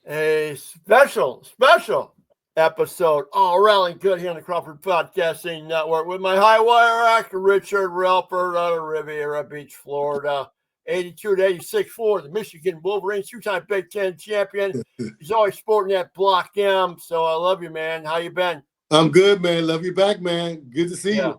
A special episode. Oh, Rell Good here on the Crawford Podcasting Network with my high wire actor, Richard Rellford out of Riviera Beach, Florida. 82 to 86 for the Michigan Wolverine, two-time Big Ten champion. He's always sporting that Block M, so I love you, man. How you been? I'm good, man. Love you back, man. Good to see you.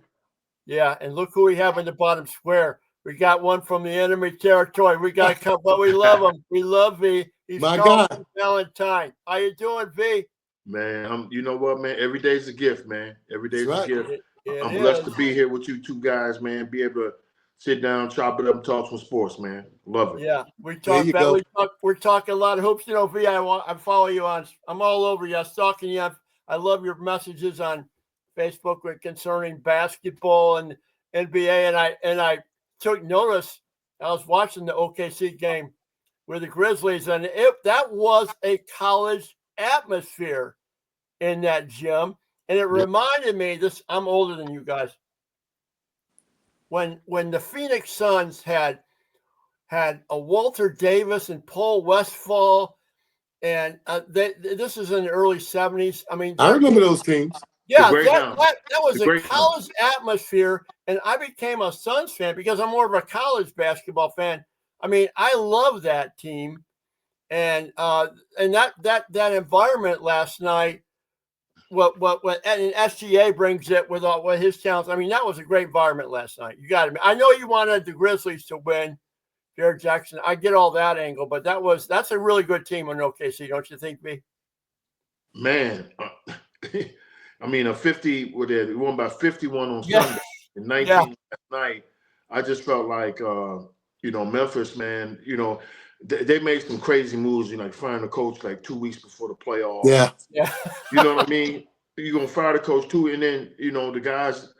Yeah, and look who we have in the bottom square. We got one from the enemy territory. We got a couple, but we love him. We love V. He's My Carlton God. Valentine. How you doing, V? Man, you know what, man? Every day's a gift, man. Every day's That's a right. gift. It I'm is. blessed to be here with you two guys, man. Be able to sit down, chop it up, and talk some sports, man. Love it. Yeah, There you go. we're talking a lot of hoops. You know, V, I follow you on. I'm all over you. I'm stalking you. I love your messages on Facebook concerning basketball and NBA, and I took notice. I was watching the OKC game with the Grizzlies, and that was a college atmosphere in that gym, and it reminded me. This I'm older than you guys. When the Phoenix Suns had a Walter Davis and Paul Westphal, and this is in the early 70s. I mean, I remember those teams. Yeah, that was a college town. atmosphere, and I became a Suns fan because I'm more of a college basketball fan. I mean, I love that team, and that environment last night. What and SGA brings it with his talents. I mean, that was a great environment last night. You got to. I know you wanted the Grizzlies to win, Jared Jackson. I get all that angle, but that's a really good team on OKC, don't you think, B? Man, I mean, a 50. We won by 51 on Sunday and 19 last night. I just felt like, Memphis, man. They made some crazy moves. Like firing the coach like 2 weeks before the playoffs. Yeah. You know what I mean? You're gonna fire the coach too, and then the guys.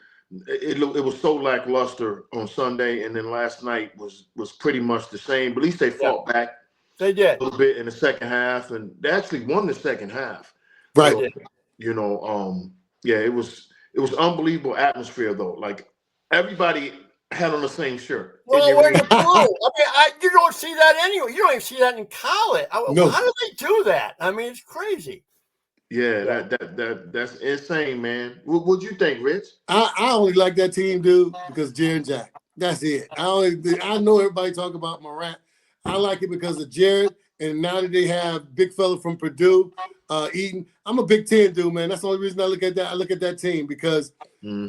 It was so lackluster on Sunday, and then last night was pretty much the same. But at least they fought back. They did a little bit in the second half, and they actually won the second half. Right. So, it was unbelievable atmosphere though. Like everybody had on the same shirt. Well, we're the blue. I mean, you don't see that anywhere. You don't even see that in college. No. How do they do that? I mean, it's crazy. Yeah, that's insane, man. What'd you think, Rich? I only like that team, dude, because Jared Jack. That's it. I know everybody talk about Morant. I like it because of Jared, and now that they have big fella from Purdue, Eaton. I'm a Big Ten dude, man. That's the only reason I look at that. I look at that team because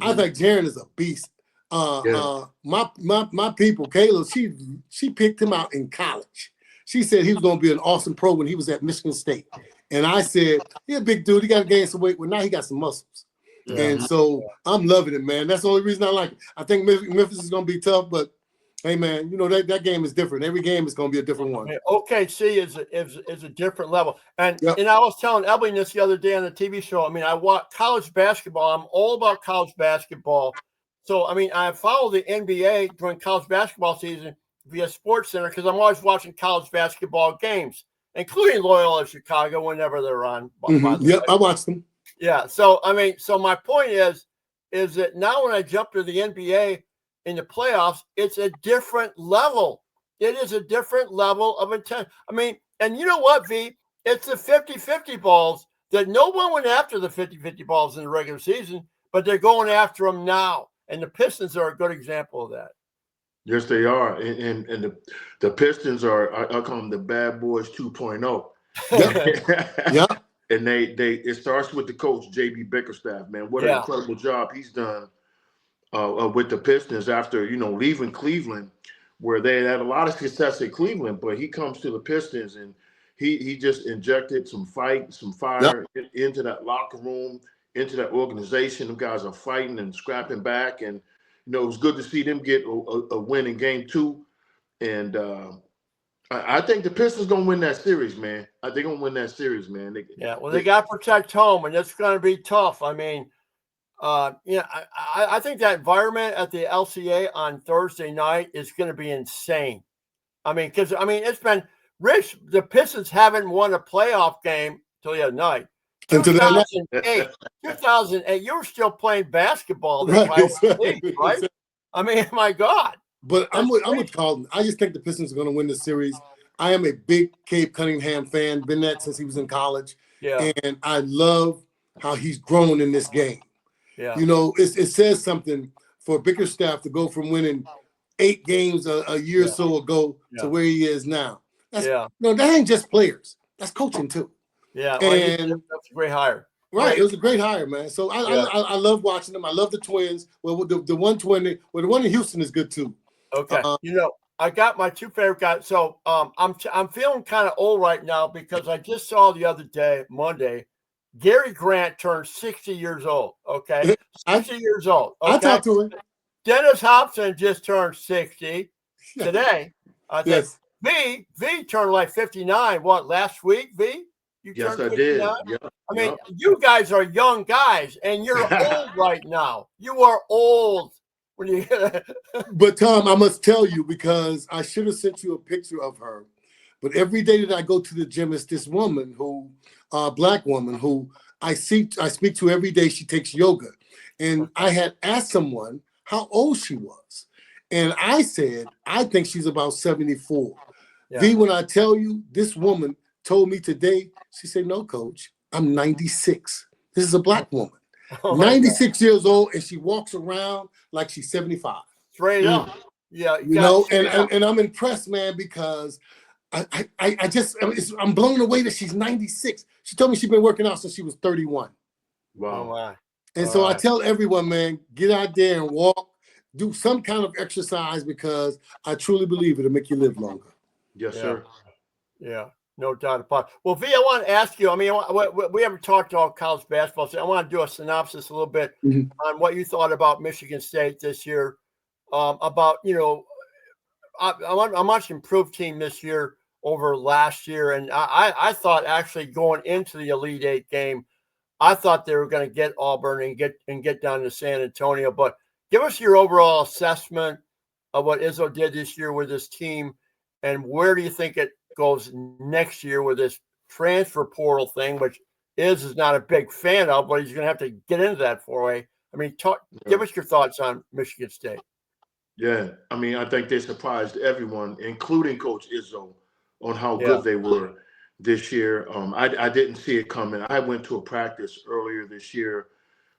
I think Jared is a beast. My people, Kayla, she picked him out in college. She said he was going to be an awesome pro when he was at Michigan State. And I said, he's a big dude. He got to gain some weight. Well, now he got some muscles. Yeah. And so I'm loving it, man. That's the only reason I like it. I think Memphis is going to be tough, but hey, man, that game is different. Every game is going to be a different one. OKC is a different level. And I was telling Ebling this the other day on the TV show. I mean, I watch college basketball. I'm all about college basketball. So, I mean, I follow the NBA during college basketball season via SportsCenter because I'm always watching college basketball games, including Loyola Chicago whenever they're on. Yep, I watched them. Yeah. So, I mean, my point is that now when I jump to the NBA in the playoffs, it's a different level. It is a different level of intent. I mean, and you know what, V? It's the 50-50 balls that no one went after the 50-50 balls in the regular season, but they're going after them now. And the Pistons are a good example of that. Yes, they are. And the Pistons are, I call them the bad boys 2.0. Yeah. And it starts with the coach, JB Bickerstaff, man. What an incredible job he's done with the Pistons after, leaving Cleveland, where they had a lot of success at Cleveland, but he comes to the Pistons and he just injected some fight, some fire into that locker room, into that organization. Them guys are fighting and scrapping back, and it was good to see them get a win in game 2. And I think the Pistons gonna win that series, man. They're gonna win that series, man. They got to protect home, and it's going to be tough. I mean, I think that environment at the LCA on Thursday night is going to be insane. I mean, because it's been Rich. The Pistons haven't won a playoff game till the other night. 2008, you were still playing basketball. Right? I mean, my God. But I'm with Carlton. I just think the Pistons are going to win the series. I am a big Cade Cunningham fan. Been that since he was in college. Yeah. And I love how he's grown in this game. Yeah. You know, it says something for Bickerstaff to go from winning 8 games a year or so ago to where he is now. No, that ain't just players. That's coaching too. Yeah. And that's a great hire. Right, it was a great hire, man. So I love watching them. I love the Twins. Well, the one the one in Houston is good too. Okay, I got my 2 favorite guys. So I'm feeling kind of old right now because I just saw the other day, Monday, Gary Grant turned 60 years old. Okay, 60 years old. Okay? I talked to him. Dennis Hobson just turned 60 today. I think V turned like 59. What, last week, V? Yes, I did. Yep. I mean, you guys are young guys, and you're old right now. You are old. When you But Tom, I must tell you, because I should have sent you a picture of her. But every day that I go to the gym, it's this woman who, black woman who I speak to every day. She takes yoga, and I had asked someone how old she was, and I said I think she's about 74. Yeah. V, when I tell you, this woman told me today, she said, "No, coach, I'm 96. This is a black woman, 96 years old, and she walks around like she's 75. Straight up, yeah. And I'm impressed, man, because I'm blown away that she's 96. She told me she's been working out since she was 31. Wow. Oh, wow. And so I tell everyone, man, get out there and walk, do some kind of exercise, because I truly believe it'll make you live longer. Yes, sir. Yeah. No doubt about it. Well, V, I want to ask you, I mean, we haven't talked about college basketball, so I want to do a synopsis a little bit on what you thought about Michigan State this year, about, a much improved team this year over last year. And I thought actually going into the Elite Eight game, I thought they were going to get Auburn and get down to San Antonio. But give us your overall assessment of what Izzo did this year with this team, and where do you think it goes next year with this transfer portal thing, which is not a big fan of, but he's going to have to get into that foray. I mean, give us your thoughts on Michigan State. Yeah, I mean, I think they surprised everyone, including Coach Izzo, on how good they were this year. I didn't see it coming. I went to a practice earlier this year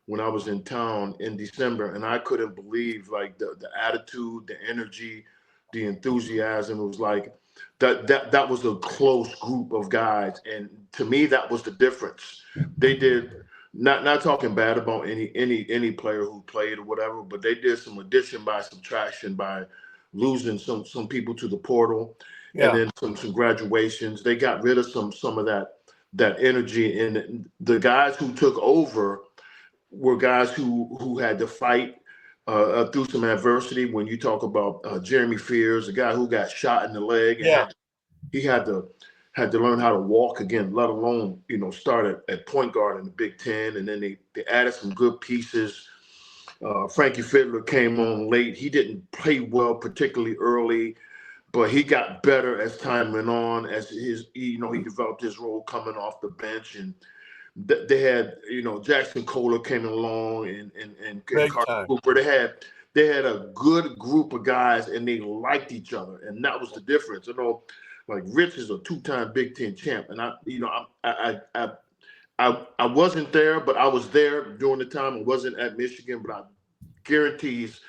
when I was in town in December, and I couldn't believe like the attitude, the energy, the enthusiasm. It was like that was a close group of guys, and to me, that was the difference. They did. Not talking bad about any player who played or whatever, but they did some addition by subtraction by losing some people to the portal, and then some graduations. They got rid of some of that energy, and the guys who took over were guys who had to fight through some adversity. When you talk about Jeremy Fears, a guy who got shot in the leg, and he had to learn how to walk again, let alone, start at point guard in the Big Ten. And then they added some good pieces. Frankie Fiddler came on late. He didn't play well, particularly early, but he got better as time went on, as he developed his role coming off the bench. And they had, Jackson Kohler came along and Carter Cooper. They had a good group of guys, and they liked each other. And that was the difference. Like Rich is a 2-time Big Ten champ, and I wasn't there, but I was there during the time. I wasn't at Michigan, but I guarantees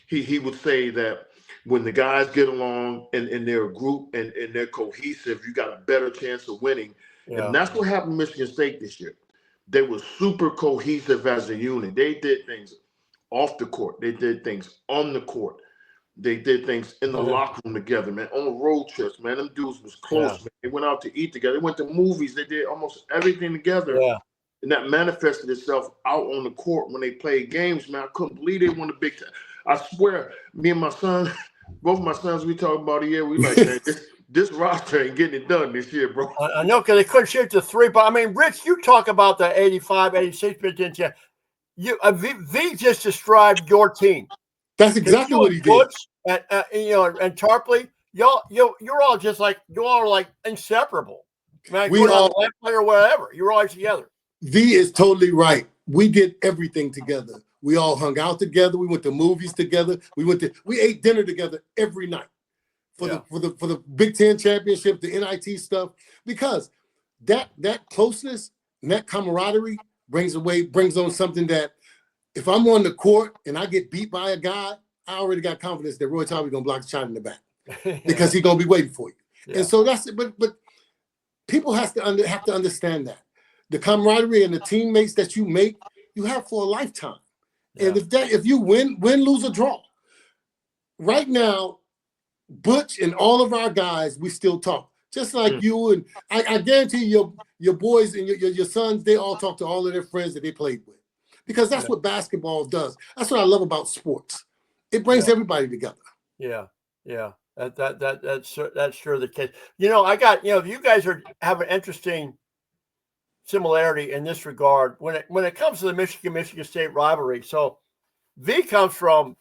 he would say that when the guys get along and they're a group and they're cohesive, you got a better chance of winning. Yeah. And that's what happened to Michigan State this year. They were super cohesive as a unit. They did things off the court. They did things on the court. They did things in the locker room together, man. On road trips, man. Them dudes was close, man. They went out to eat together. They went to movies. They did almost everything together. Yeah. And that manifested itself out on the court when they played games, man. I couldn't believe they won the Big Ten. I swear, me and my son, both of my sons, we talk about a year. We like, man, this roster ain't getting it done this year, bro. I know, because they couldn't shoot the three. But, I mean, Rich, you talk about the 85, 86, didn't you? V just described your team. That's exactly what he did. And Tarpley, you're all just like, you all are like inseparable. Man, we all left player, whatever. You're always together. V is totally right. We did everything together. We all hung out together. We went to movies together. We ate dinner together every night. for the Big Ten championship, the NIT stuff, because that closeness and that camaraderie brings on something that if I'm on the court and I get beat by a guy, I already got confidence that Roy Tommy's gonna block the shot in the back because he's gonna be waiting for you. Yeah. And so that's it. But people have to understand that the camaraderie and the teammates that you make, you have for a lifetime. Yeah. And if you win, lose, or draw, right now, Butch and all of our guys, we still talk. Just like you and I guarantee your boys and your sons, they all talk to all of their friends that they played with. Because that's what basketball does. That's what I love about sports. It brings everybody together. Yeah. That's sure the case. You guys have an interesting similarity in this regard when it comes to the Michigan State rivalry. So V comes from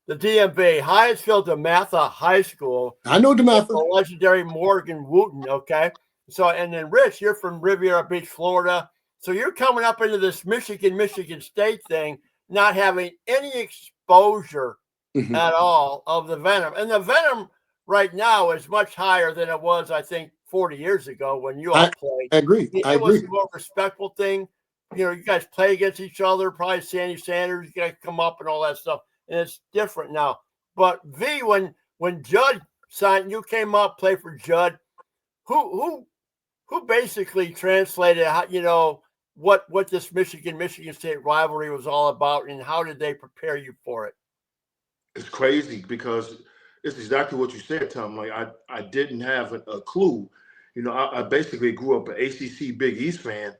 the DMV, Hyattsville DeMatha High School. I know DeMatha. The legendary Morgan Wooten. Okay. So, and then Rich, you're from Riviera Beach, Florida. So you're coming up into this Michigan State thing, not having any exposure at all of the venom. And the venom right now is much higher than it was, I think, 40 years ago when you all played. I agree. It was a more respectful thing. You guys play against each other, probably Sandy Sanders, you guys come up and all that stuff. And it's different now. But V, when Judd signed, you came up, played for Judd. Who basically translated how, what this Michigan State rivalry was all about, and how did they prepare you for it? It's crazy because it's exactly what you said, Tom. Like I didn't have a clue. I basically grew up an ACC Big East fan.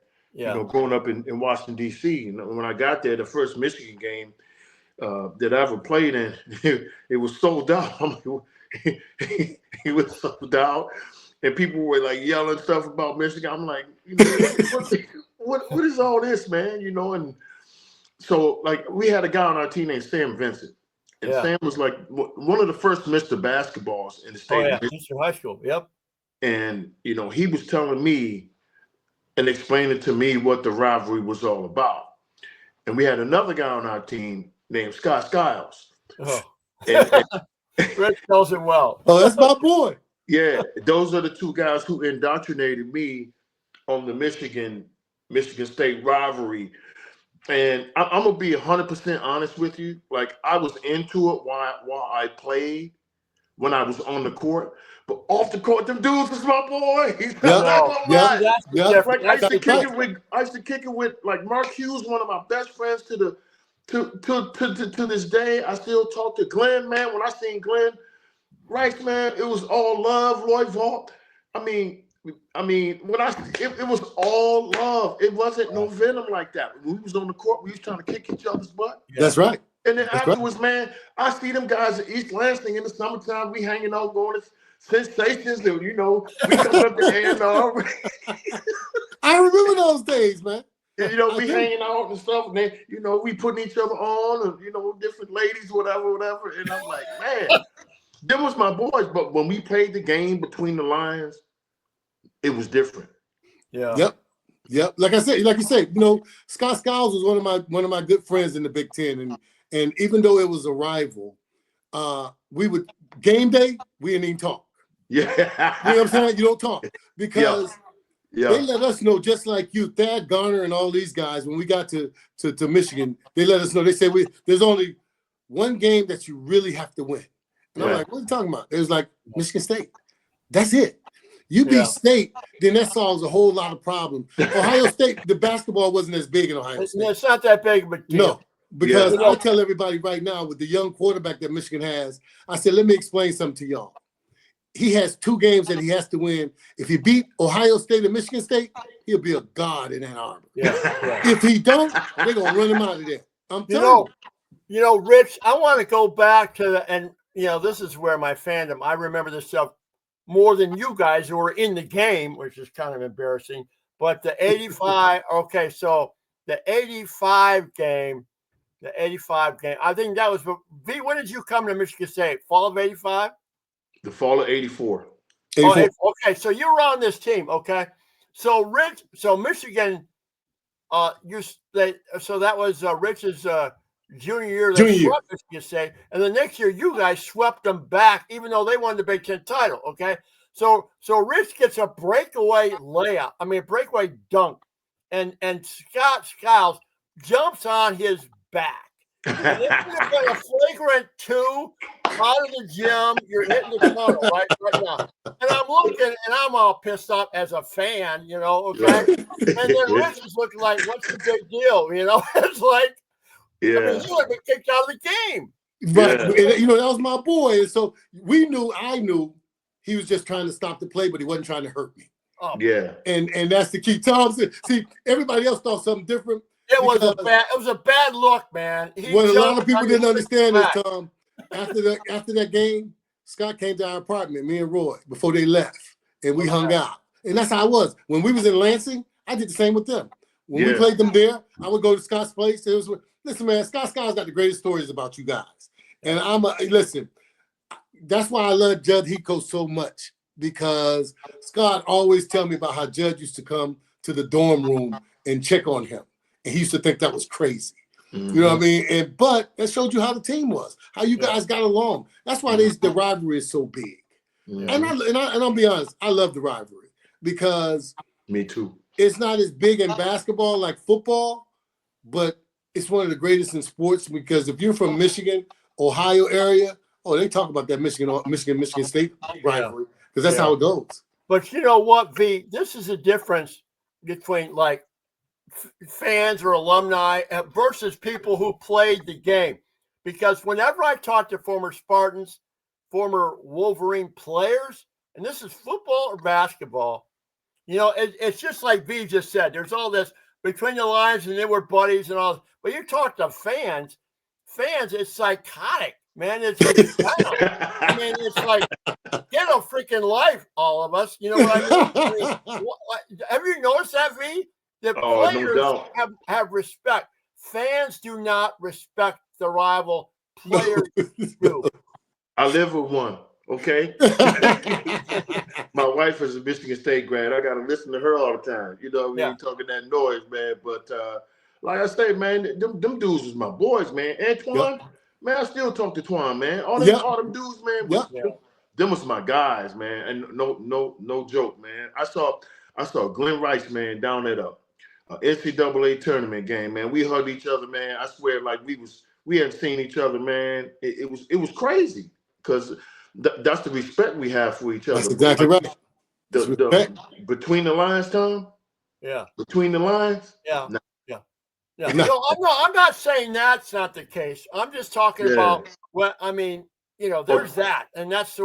Growing up in Washington D.C. When I got there, the first Michigan game that I ever played in, it was sold out. He was sold out, and people were like yelling stuff about Michigan. I'm like, what is all this, man? And so like we had a guy on our team named Sam Vincent, and Sam was like one of the first Mr. Basketballs in the state of Michigan. High school. Yep. And he was telling me and explaining to me what the rivalry was all about. And we had another guy on our team named Scott Skiles. Oh. Rich knows him well. Oh, that's my boy. Yeah, those are the two guys who indoctrinated me on the Michigan State rivalry. And I'm going to be 100% honest with you. Like, I was into it while I played, when I was on the court. But off the court, them dudes was my boys. Like, I used to kick it with like Mark Hughes, one of my best friends to this day. I still talk to Glenn, man. When I seen Glenn Rice, man, it was all love. Lloyd Vault. I mean, it was all love. It wasn't no venom like that. When we was on the court, we was trying to kick each other's butt. That's right. And then afterwards, man, I see them guys at East Lansing in the summertime. We hanging out, going to Sensations, and we come up to A&R. I remember those days, man. And, we hanging out and stuff, and then, we putting each other on, and different ladies, whatever. And I'm like, man, them was my boys. But when we played the game between the lines, it was different. Yeah. Yep. Like you said, Scott Skiles was one of my good friends in the Big Ten, and even though it was a rival, we would game day, we didn't even talk. Yeah. You know what I'm saying? You don't talk because they let us know, just like you, Thad Garner and all these guys, when we got to Michigan, they let us know. They said there's only one game that you really have to win. And I'm like, what are you talking about? It was like Michigan State. That's it. You beat State, then that solves a whole lot of problems. Ohio State, the basketball wasn't as big in Ohio State. It's not that big of a deal. No, because I'll tell everybody right now, with the young quarterback that Michigan has, I said, let me explain something to y'all. He has 2 games that he has to win. If he beat Ohio State and Michigan State, he'll be a god in Ann Arbor. If he don't, they're going to run him out of there. I'm telling you. Rich, I want to go back to this is where my fandom, I remember this stuff more than you guys who were in the game, which is kind of embarrassing. But the 85, okay, so the 85 game, I think that was, V, when did you come to Michigan State? Fall of 85? The fall of 84. Okay, so you were on this team, okay? So Michigan, so that was Rich's junior year they Junior year. swept us, you say, and the next year you guys swept them back, even though they won the Big Ten title. Okay, so Rich gets a breakaway layup. I mean, a breakaway dunk, and Scott Skiles jumps on his back. And this would have been a flagrant 2 out of the gym. You're hitting the tunnel right now. And I'm looking, and I'm all pissed off as a fan, you know, okay? And then Rich is looking like, what's the big deal? You know, it's like, Yeah. I mean, you would have been kicked out of the game. Right. Yeah. And, you know, that was my boy. And so I knew he was just trying to stop the play, but he wasn't trying to hurt me. Oh, Yeah. And that's the key. Thompson, see, everybody else thought something different. It was a bad look, man. What a lot of people didn't understand is, Tom, after that game, Scott came to our apartment, me and Roy, before they left, and we hung out. And that's how I was. When we was in Lansing, I did the same with them. When we played them there, I would go to Scott's place. It was, listen, man, Scott's got the greatest stories about you guys. And listen, that's why I love Judd Heathcote so much, because Scott always tell me about how Judd used to come to the dorm room and check on him. And he used to think that was crazy. You know what I mean? But that showed you how the team was, how you guys got along. That's why the rivalry is so big. And I'll be honest, I love the rivalry because me too. It's not as big in basketball like football, but it's one of the greatest in sports, because if you're from Michigan, Ohio area, they talk about that Michigan State rivalry, because that's how it goes. But you know what, V? This is a difference between like fans or alumni versus people who played the game. Because whenever I talk to former Spartans, former Wolverine players, and this is football or basketball, you know, it's just like V just said. There's all this between the lines, and they were buddies and all. But you talk to fans, it's psychotic, man. It's I mean, it's like, get a freaking life, all of us. You know what I mean? Have you noticed that, V? The players have respect. Fans do not respect the rival. Players do. I live with one, okay? My wife is a Michigan State grad. I got to listen to her all the time. You know, we ain't talking that noise, man. But like I say, man, them dudes was my boys, man. Antoine, man, I still talk to Twan, man. All them dudes, man, them was my guys, man. And no joke, man. I saw Glenn Rice, man, down at a NCAA tournament game, man. We hugged each other, man. I swear, like we hadn't seen each other, man. It was crazy, because that's the respect we have for each other. That's exactly right. Between the lines, Tom. Yeah. Between the lines. Yeah. Yeah. No, I'm not saying that's not the case. I'm just talking about what I mean. You know, there's that, and that's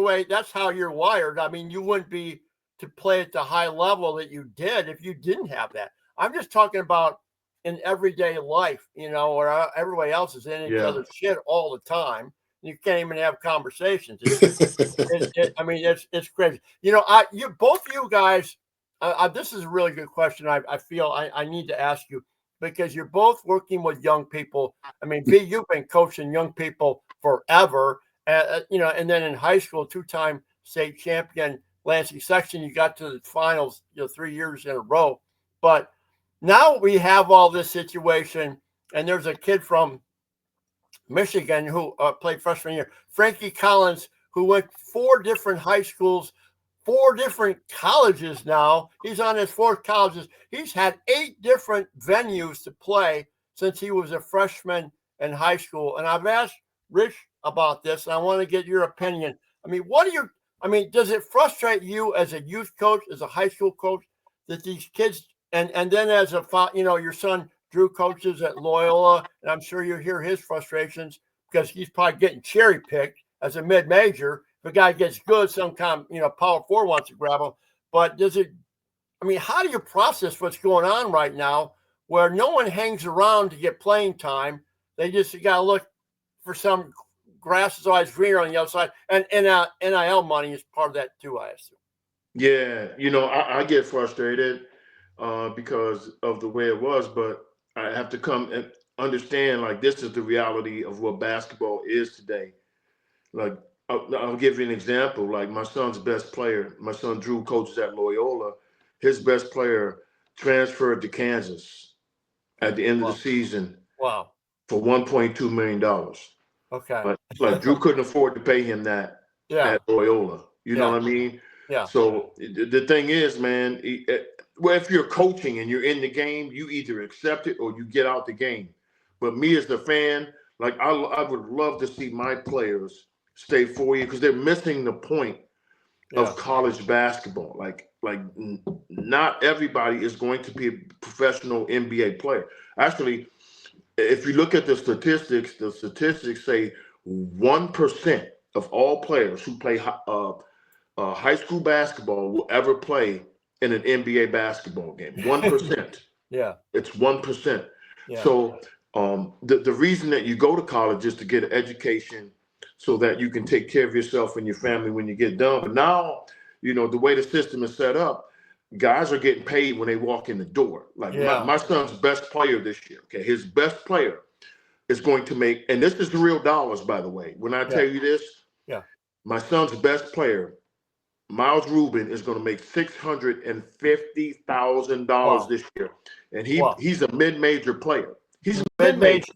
how you're wired. I mean, you wouldn't be to play at the high level that you did if you didn't have that. I'm just talking about in everyday life, you know, where everybody else is in each other's shit all the time. You can't even have conversations. I mean, it's crazy. You know, both of you guys. This is a really good question. I feel I need to ask you, because you're both working with young people. I mean, V, you've been coaching young people forever. You know, and then in high school, 2-time state champion, Lansing section, you got to the finals, 3 years in a row. But now we have all this situation, and there's a kid from Michigan who played freshman year, Frankie Collins, who went 4 different high schools, 4 different colleges now. He's on his 4th colleges. He's had 8 different venues to play since he was a freshman in high school. And I've asked Rich about this, and I want to get your opinion. I mean, does it frustrate you as a youth coach, as a high school coach, that these kids, and then as your son Drew coaches at Loyola, and I'm sure you hear his frustrations because he's probably getting cherry picked as a mid-major. If a guy gets good, some kind of, Power 4 wants to grab him. But how do you process what's going on right now, where no one hangs around to get playing time? They just got to look for some grass is always greener on the other side, and NIL money is part of that too, I assume. Yeah, I get frustrated because of the way it was, but I have to come and understand, like, this is the reality of what basketball is today. Like, I'll give you an example. Like, my son's best player, my son Drew coaches at Loyola. His best player transferred to Kansas at the end of the season. Wow. for $1.2 million. Okay. Like Drew couldn't afford to pay him that at Loyola. You know what I mean? Yeah. So the thing is, man, well, if you're coaching and you're in the game, you either accept it or you get out the game. But me as the fan, like I would love to see my players stay 4 years because they're missing the point of college basketball. Like not everybody is going to be a professional NBA player. Actually, if you look at the statistics say 1% of all players who play high school basketball will ever play in an NBA basketball game. 1%. Yeah. It's 1%. Yeah. So the reason that you go to college is to get an education so that you can take care of yourself and your family when you get done. But now, you know, the way the system is set up, guys are getting paid when they walk in the door. Like my son's best player this year, okay, his best player is going to make, and this is the real dollars, by the way. When I tell you this, my son's best player, Miles Rubin, is going to make $650,000 this year, and he's a mid-major player. He's mid-major.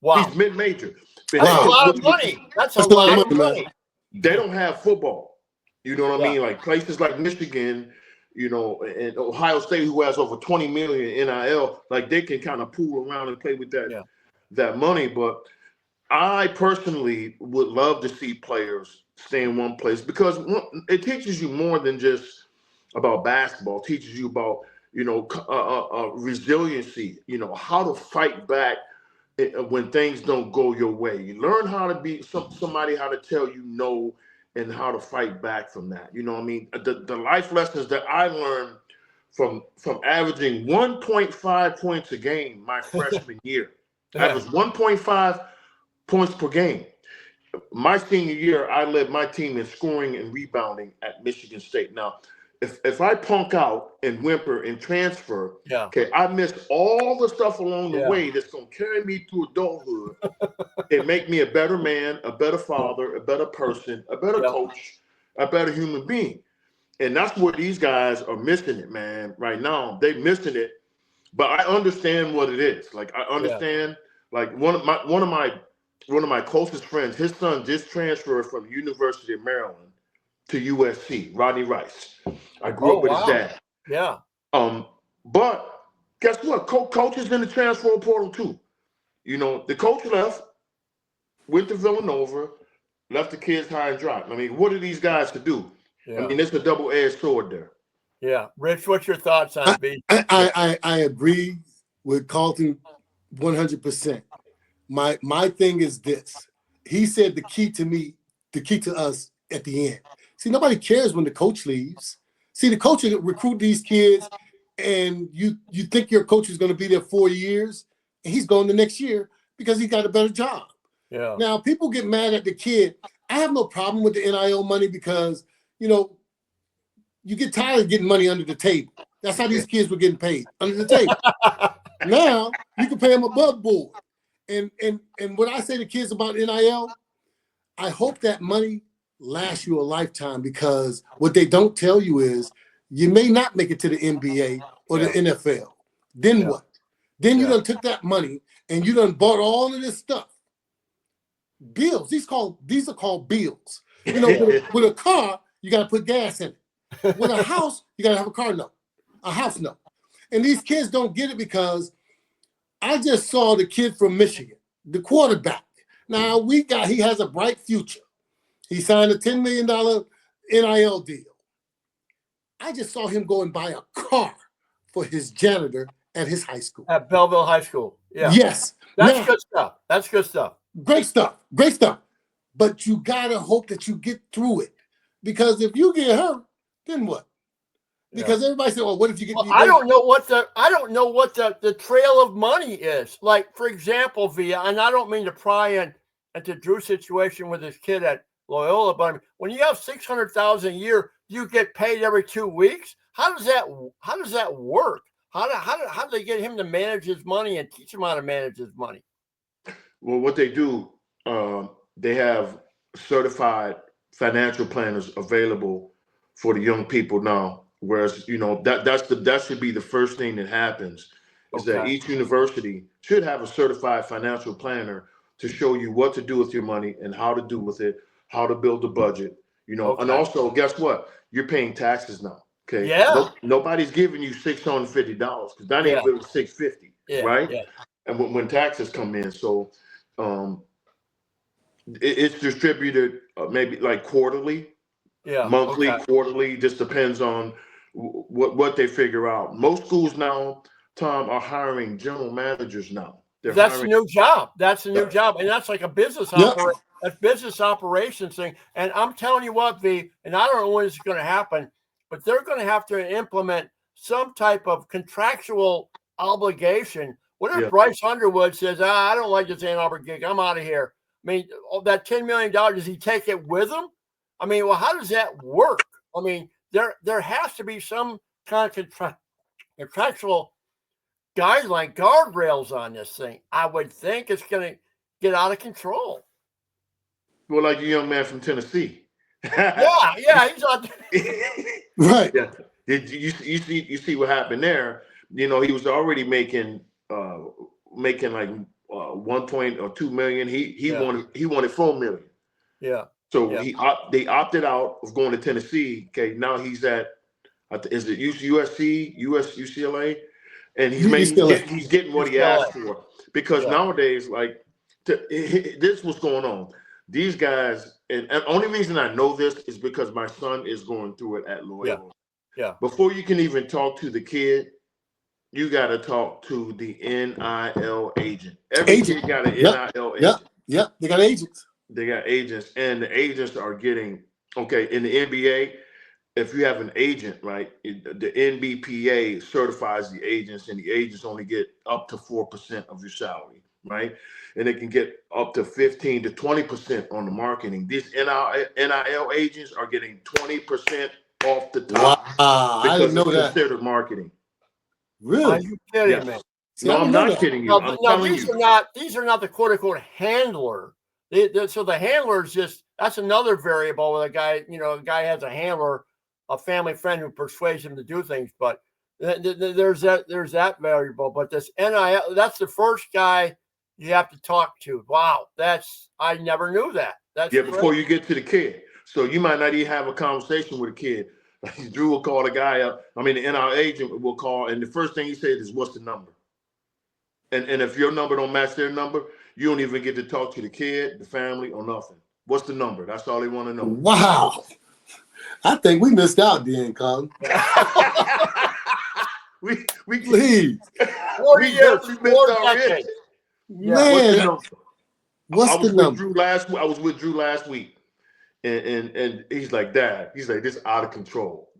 Wow. He's mid-major. That's a lot of money. That's a lot of money. They don't have football. You know what I mean? Like places like Michigan, you know, and Ohio State, who has over 20 million NIL, like they can kind of pool around and play with that money. But I personally would love to see players stay in one place because it teaches you more than just about basketball. It teaches you about, you know, resiliency, you know, how to fight back when things don't go your way. You learn how to be somebody, how to tell you no, and how to fight back from that. You know what I mean? The life lessons that I learned from averaging 1.5 points a game my freshman year. I was 1.5 points per game. My senior year, I led my team in scoring and rebounding at Michigan State. Now, if I punk out and whimper and transfer, okay, I miss all the stuff along the way that's going to carry me through adulthood and make me a better man, a better father, a better person, a better coach, a better human being. And that's where these guys are missing it, man, right now. They're missing it, but I understand what it is. Like, I understand, like, one of my closest friends, his son just transferred from the University of Maryland to USC, Rodney Rice. I grew up with his dad. Yeah. But guess what? Coaches in the transfer portal too. You know, the coach left, went to Villanova, left the kids high and dry. I mean, what are these guys to do? I mean, it's a double-edged sword there. Yeah. Rich, what's your thoughts on B? I agree with Carlton 100%. My thing is this. He said the key to us at the end. See, nobody cares when the coach leaves. See, the coach will recruit these kids, and you think your coach is going to be there 4 years, and he's going the next year because he got a better job. Yeah. Now, people get mad at the kid. I have no problem with the NIL money because, you know, you get tired of getting money under the table. That's how these kids were getting paid, under the table. Now, you can pay them above board. And when I say to kids about NIL, I hope that money lasts you a lifetime, because what they don't tell you is you may not make it to the NBA or the NFL. Then what? Then you done took that money and you done bought all of this stuff. Bills. These are called bills. You know, with a car, you got to put gas in it. With a house, you got to have a house note. And these kids don't get it because I just saw the kid from Michigan, the quarterback. Now he has a bright future. He signed a $10 million NIL deal. I just saw him go and buy a car for his janitor at his high school. At Belleville High School. Yeah. Yes. That's good stuff. That's good stuff. Great stuff. Great stuff. But you got to hope that you get through it. Because if you get hurt, then what? Because everybody said, well, what if you get I don't know what the trail of money is. Like, for example, Via, and I don't mean to pry into Drew's situation with his kid at Loyola, but I mean, when you have $600,000 a year, you get paid every 2 weeks. How does that work? How do they get him to manage his money and teach him how to manage his money? Well, what they do, they have certified financial planners available for the young people now. Whereas, you know, that should be the first thing that happens is that each university should have a certified financial planner to show you what to do with your money and how to do with it, how to build a budget, and also guess what? You're paying taxes now. Okay. Yeah. Nobody's giving you $650 because that ain't really $650, right? Yeah. And when taxes come in, so it's distributed maybe like quarterly, monthly, quarterly, just depends on what they figure out. Most schools now, Tom, are hiring general managers now. That's a new job. That's a new job. And that's like a business business operations thing. And I'm telling you what, V, and I don't know when it's going to happen, but they're going to have to implement some type of contractual obligation. What if Bryce Underwood says, I don't like this Ann Arbor gig, I'm out of here? I mean, that $10 million, does he take it with him? I mean, well, how does that work? I mean, there has to be some kind of contractual guideline, guardrails on this thing. I would think it's going to get out of control. Well, like the young man from Tennessee. yeah, he's on. Right. Yeah. You see what happened there? He was already making like 1.2 million. He wanted 4 million. Yeah. So they opted out of going to Tennessee. Okay, now he's at is it UCLA, and he's getting what he asked for because nowadays, like this is what's going on. These guys, and the only reason I know this is because my son is going through it at Loyola. Yeah. Before you can even talk to the kid, you got to talk to the NIL agent. Every kid got an NIL agent. Yep. They got agents. They got agents, and the agents are getting in the NBA. If you have an agent, right, the NBPA certifies the agents, and the agents only get up to 4% of your salary, right? And they can get up to 15 to 20% on the marketing. These NIL agents are getting 20% off the top I didn't know it's that. considered marketing. Really? Are you kidding me? See, no, I'm not kidding you. I'm telling you. These are not the quote unquote handler. So the handler is that's another variable with a guy has a handler, a family friend who persuades him to do things. But there's that variable. But this NIL, that's the first guy you have to talk to. Wow, I never knew that. That's before you get to the kid. So you might not even have a conversation with a kid. Drew will call the guy up. I mean, the NIL agent will call, and the first thing he says is, "What's the number?" And if your number don't match their number, you don't even get to talk to the kid, the family, or nothing. What's the number? That's all they want to know. Wow. I think we missed out, then, Colin. we please. 40 years, Man, what's the number? I was with Drew last week, and he's like, Dad, he's like, this is out of control.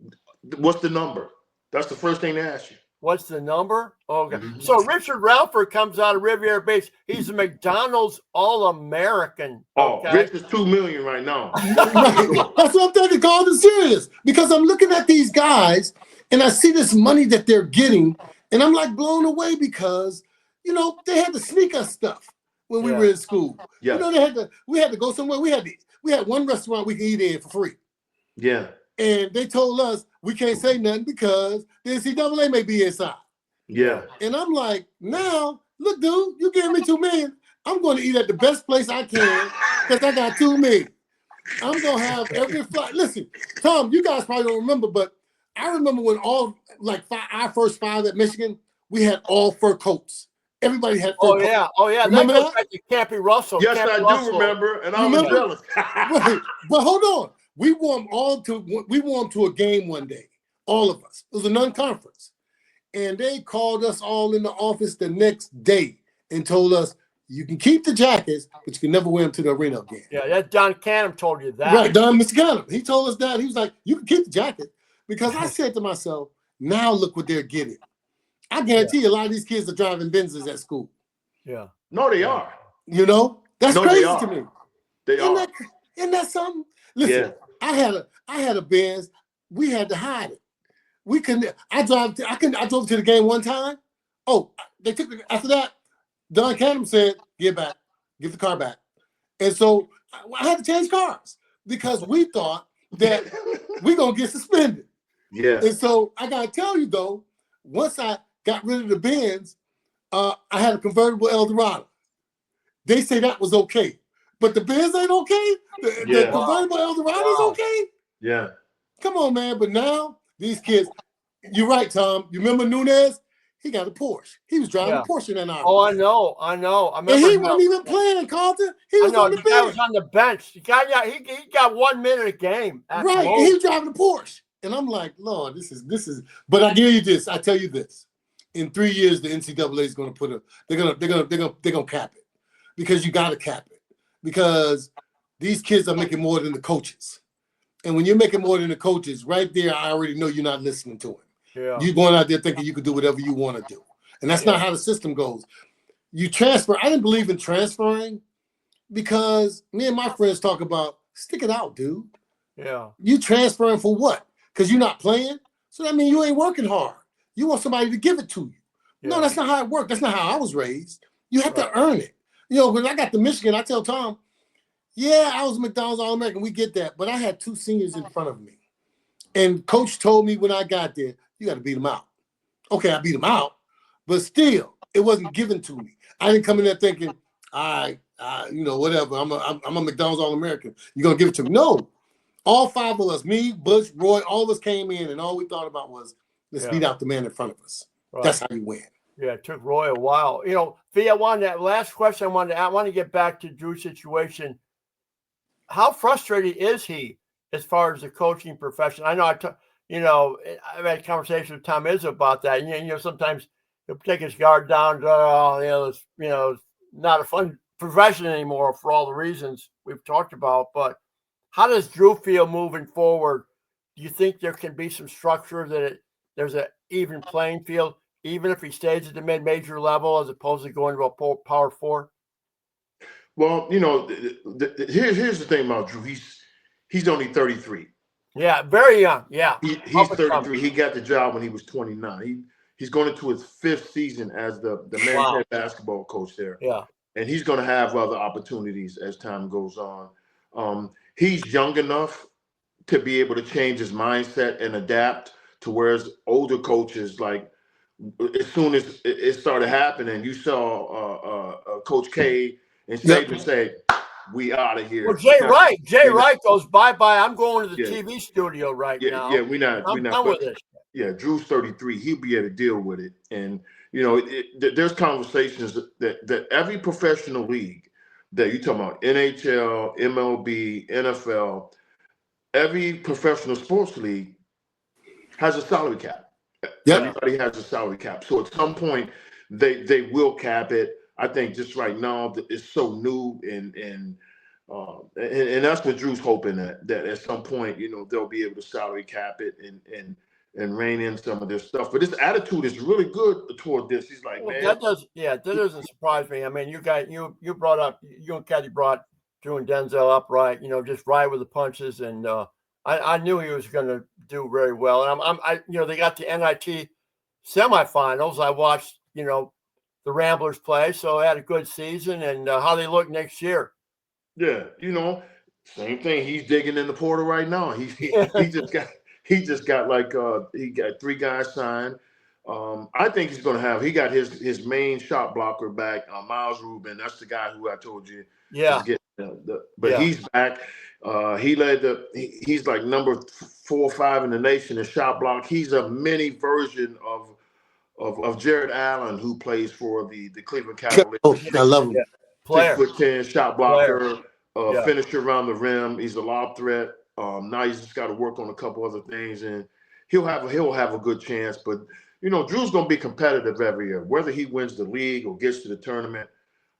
What's the number? That's the first thing they ask you. What's the number? Okay. Mm-hmm. So Richard Rellford comes out of Riviera Beach. He's a McDonald's All-American. Okay? Oh, Rich is $2 million right now. That's what I'm thinking, Carlton, serious. Because I'm looking at these guys and I see this money that they're getting, and I'm like blown away because, they had to sneak us stuff when we were in school. Yeah. We had to go somewhere. We had one restaurant we could eat in for free. Yeah. And they told us we can't say nothing because the NCAA may be inside. Yeah. And I'm like, now, look, dude, you gave me $2 million. I'm going to eat at the best place I can because I got $2 million. I'm going to have every flight. Listen, Tom, you guys probably don't remember, but I remember when our first 5 at Michigan, we had all fur coats. Everybody had fur coats. Oh, yeah. Remember that goes back to Campy Russell. Yes, Campy I Russell. do remember, and I was jealous. Right. But hold on. We wore them to a game one day, all of us. It was a non-conference. And they called us all in the office the next day and told us, you can keep the jackets, but you can never wear them to the arena again. Yeah, that Don Canham told you that. Right, Mr. Canham. He told us that. He was like, you can keep the jacket. Because I said to myself, now look what they're getting. I guarantee you a lot of these kids are driving Benzes at school. Yeah. No, they are. That's crazy to me. They are. Isn't that something? Listen, I had a Benz. We had to hide it. We couldn't. I drove to the game one time. Oh, they took it after that. Don Canham said, "Give the car back." And so I had to change cars because we thought that we're gonna get suspended. Yeah. And so I gotta tell you though, once I got rid of the Benz, I had a convertible Eldorado. They say that was okay, but the Benz ain't okay. The convertible Eldorado is okay. Yeah. Come on, man. But now these kids, you're right, Tom. You remember Nunez? He got a Porsche. He was driving a Porsche in that hour. Oh, I know. I remember. And he wasn't even playing, Carlton. He was on the bench. Guy was on the bench. He got 1 minute a game. Right. And he was driving a Porsche. And I'm like, Lord, this is. But I give you this. I tell you this. In 3 years, the NCAA is going to put they're gonna cap it, because you got to cap it, because these kids are making more than the coaches. And when you're making more than the coaches, right there, I already know you're not listening to him. Yeah. You're going out there thinking you can do whatever you want to do. And that's not how the system goes. You transfer. I didn't believe in transferring, because me and my friends talk about, stick it out, dude. Yeah. You transferring for what? Because you're not playing? So that means you ain't working hard. You want somebody to give it to you. Yeah. No, that's not how it works. That's not how I was raised. You have to earn it. You know, when I got to Michigan, I tell Tom, yeah, I was a McDonald's All-American. We get that. But I had 2 seniors in front of me. And coach told me when I got there, you got to beat them out. Okay, I beat them out. But still, it wasn't given to me. I didn't come in there thinking, all right, whatever. I'm a McDonald's All-American. You're going to give it to me. No. All 5 of us, me, Butch, Roy, all of us came in, and all we thought about was, let's beat out the man in front of us. Right. That's how you win. Yeah, it took Roy a while. Fee, that last question I want to get back to Drew's situation. How frustrated is he as far as the coaching profession? I know I've had conversations with Tom Izzo about that. Sometimes he'll take his guard down. It's not a fun profession anymore for all the reasons we've talked about. But how does Drew feel moving forward? Do you think there can be some structure that there's an even playing field, even if he stays at the mid-major level as opposed to going to a Power 4? Well, here's the thing about Drew. He's only 33. Yeah, very young. Yeah, he's 33. He got the job when he was 29. He's going into his 5th season as the main head basketball coach there. Yeah, and he's going to have other opportunities as time goes on. He's young enough to be able to change his mindset and adapt, to whereas older coaches, like, as soon as it started happening, you saw Coach K and Saban say, "We out of here." Well, Jay Wright goes, bye. I'm going to the TV studio right now. Yeah, we're not with this. Yeah, Drew's 33. He'll be able to deal with it. And there's conversations that every professional league that you talking about, NHL, MLB, NFL, every professional sports league has a salary cap. Yep. Everybody has a salary cap. So at some point, they will cap it. I think just right now it's so new, and that's what Drew's hoping that at some point they'll be able to salary cap it and rein in some of this stuff. But his attitude is really good toward this. He's like, man, that doesn't surprise me. I mean, you and Caddy brought Drew and Denzel up, right? Just ride with the punches, and I knew he was going to do very well. And they got the NIT semifinals. I watched, the Ramblers play, so they had a good season. And how they look next year. Yeah, same thing. He's digging in the portal right now. He just got like he got 3 guys signed. I think he's going to he got his main shot blocker back, Miles Rubin. That's the guy who I told you. Yeah. He's back. He's like number 4 or 5 in the nation in shot block. He's a mini version of Jared Allen, who plays for the Cleveland Cavaliers. Oh, I love him. 6'10" shot blocker, finisher around the rim. He's a lob threat. Now he's just got to work on a couple other things, and he'll have a good chance. But Drew's going to be competitive every year, whether he wins the league or gets to the tournament.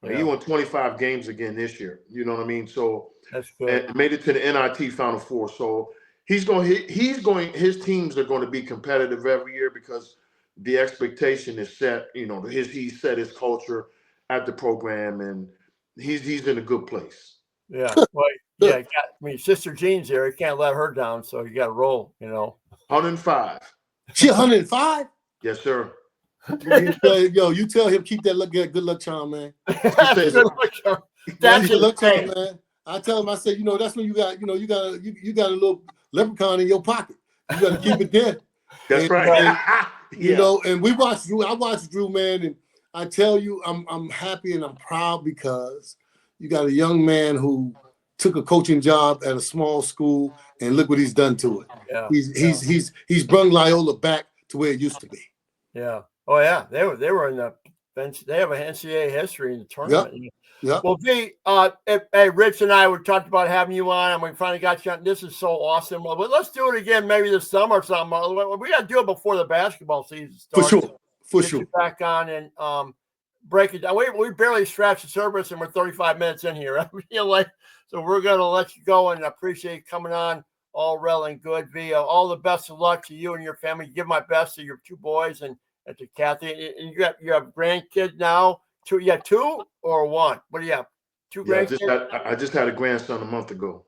He won 25 games again this year. You know what I mean? So that's good. And made it to the NIT Final Four. So his teams are going to be competitive every year, because the expectation is set. He set his culture at the program, and he's in a good place. Yeah. Well, Sister Jean's there. He can't let her down, so you got to roll. 105. She 105? Yes, sir. You tell him, keep that good luck charm, man. That's good luck charm, man. I tell him, I said, that's when you got a little leprechaun in your pocket. You got to keep it there. That's right. And we watched Drew. I watched Drew, man, and I tell you, I'm happy and I'm proud because you got a young man who took a coaching job at a small school and look what he's done to it. Yeah. He's brought Loyola back to where it used to be. Yeah. Oh yeah. They were in the bench. They have a NCAA history in the tournament. Yep. Well, V, hey, Rich and I were talked about having you on, and we finally got you on. This is so awesome. Well, let's do it again, maybe this summer or something. We got to do it before the basketball season starts. For sure. Back on and break it down. We barely scratched the surface, and we're 35 minutes in here. I feel like, so we're gonna let you go, and appreciate you coming on. All Rell Good, V. All the best of luck to you and your family. Give my best to your two boys and to Kathy. And you have grandkids now. Two or one? What do you have? Two grandkids? I just had a grandson a month ago.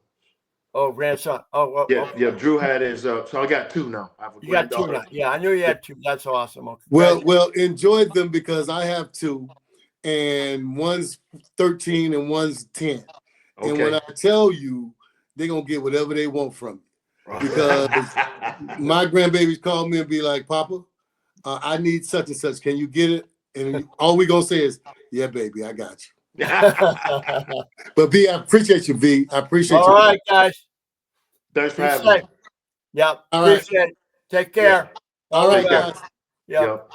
Oh, grandson. Oh, yeah, okay. yeah. Drew had his. So I got two now. I have a you got two now. Yeah, I knew you had two. That's awesome. Okay. Well, enjoy them because I have two, and one's 13 and one's 10. Okay. And when I tell you, they're gonna get whatever they want from me because my grandbabies call me and be like, "Papa, I need such and such. Can you get it?" And all we gonna say is, "Yeah, baby, I got you." But V, I appreciate you, V. I appreciate you. All right, guys. Thanks for having me. Yeah, all appreciate it. Take care. All right, guys. Yep.